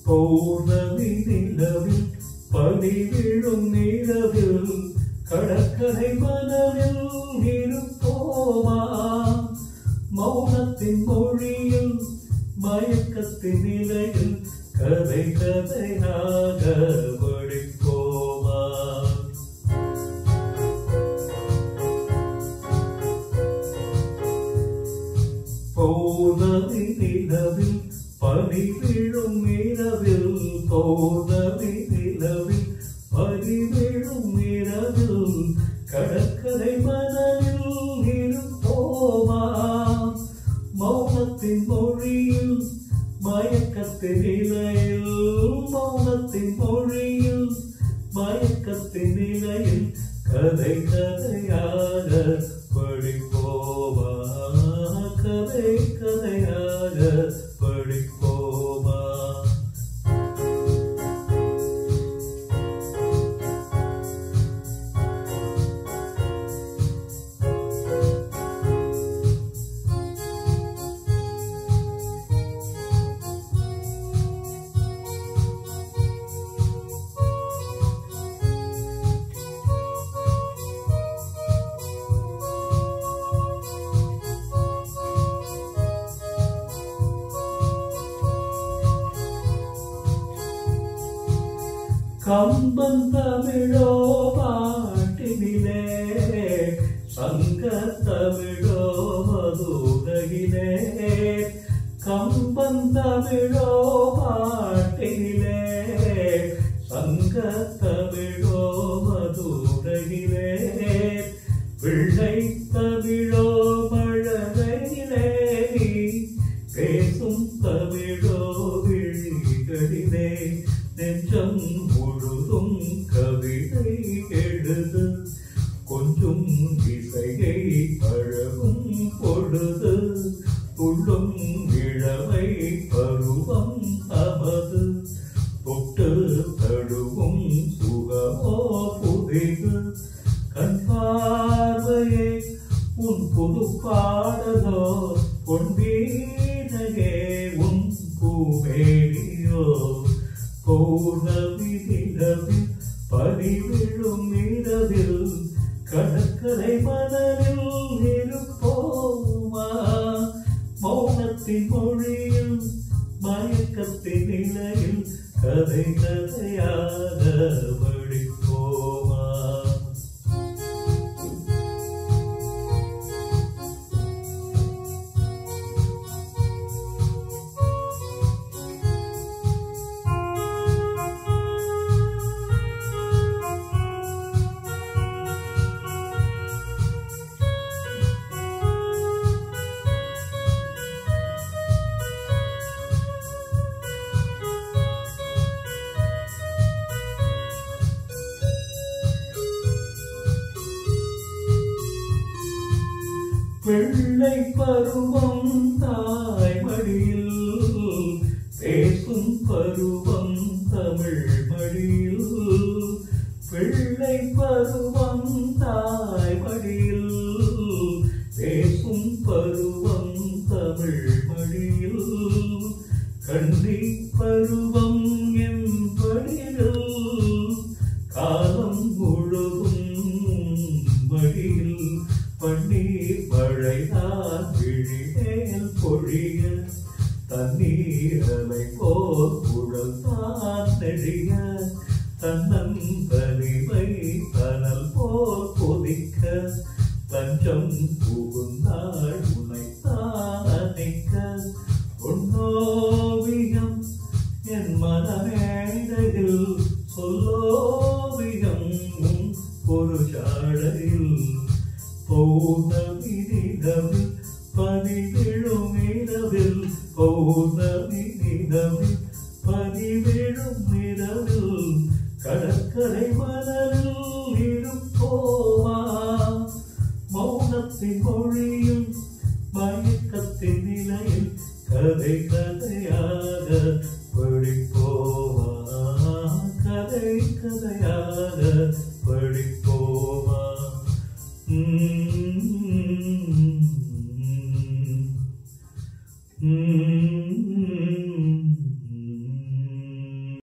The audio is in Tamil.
பௌர்ணமி நிலவில் பனி விழும் நிலவில் கடற்கரை மனதில் இருப்போமா மௌனத்தின் மொழியில் மயக்கத்தின் நிலையில் கதை கதையாக படிப்போமா பௌர்ணமி நிலவில் பனி விழும் இரவில் பௌர்ணமி நிலவில் பனி விழும் இரவில் கடற்கரை மனதில் இருப்போமா மௌனத்தின் மொழியில் மயக்கத்தின் நிலையில் மௌனத்தின் மொழியில் மயக்கத்தின் நிலையில் கதை கதையாக படிப்போமா கதை கதையாக படிப்போமா கம்பன் தமிழோ பாட்டினிலே சங்க தமிழோ மதுரையிலே கம்பன் தமிழோ பாட்டினிலே சங்க தமிழோ மதுரையிலே பிள்ளை தமிழோ மழலையிலே பேசும் தமிழோ விழிகளிலே நெஞ்சம் முழுதும் கவிதை எழுது கொஞ்சம் இசையை பழகும் பொழுது துள்ளும் இளமை பருவம் அமது தொட்டு தழுவும் சுகமோ புதிது கண் பார்வையே உன் புது பாடலோ பொன்வீனையே உன் பூமேனியோ பௌர்ணமி நிலவில் பனி விழும் இரவில் கடற்கரை மனதில் இருப்போமா மௌனத்தின் மொழியில் மயக்கத்தின் நிலையில் கதை கதையாக படிப்போமா பிள்ளை பருவம் தாய் மடியில் பேசும் பருவம் தமிழ் மடியில் பிள்ளை பருவம் தாய் மடியில் பேசும் பருவம் தமிழ் மடியில் கண்ணி பருவம் என்படியில் காலம் முழுதும் மடியில் பன்னீர் மழைதான் விழிமேல் பொழிய தண்ணீரலை போல் குழல் தான் நெடிய தன்னந்தனிமை தனல் போல் கொதிக்க தஞ்சம் புகுந்தாள் உனைத்தான் அணைக்க பொன்னோவியம் என் மனமேடையில் சொல்லோவியம் ஒரு சாடையில் பௌர்ணமி நிலவில் பனி விழும் இரவில் பௌர்ணமி நிலவில் பனி விழும் இரவில் கடற்கரை மணலில் இருப்போமா மௌனத்தின் மொழியில் மயக்கத்தின் நிலையில் கதை கதையாக படிப்போமா கதை கதையாக படிப்போமா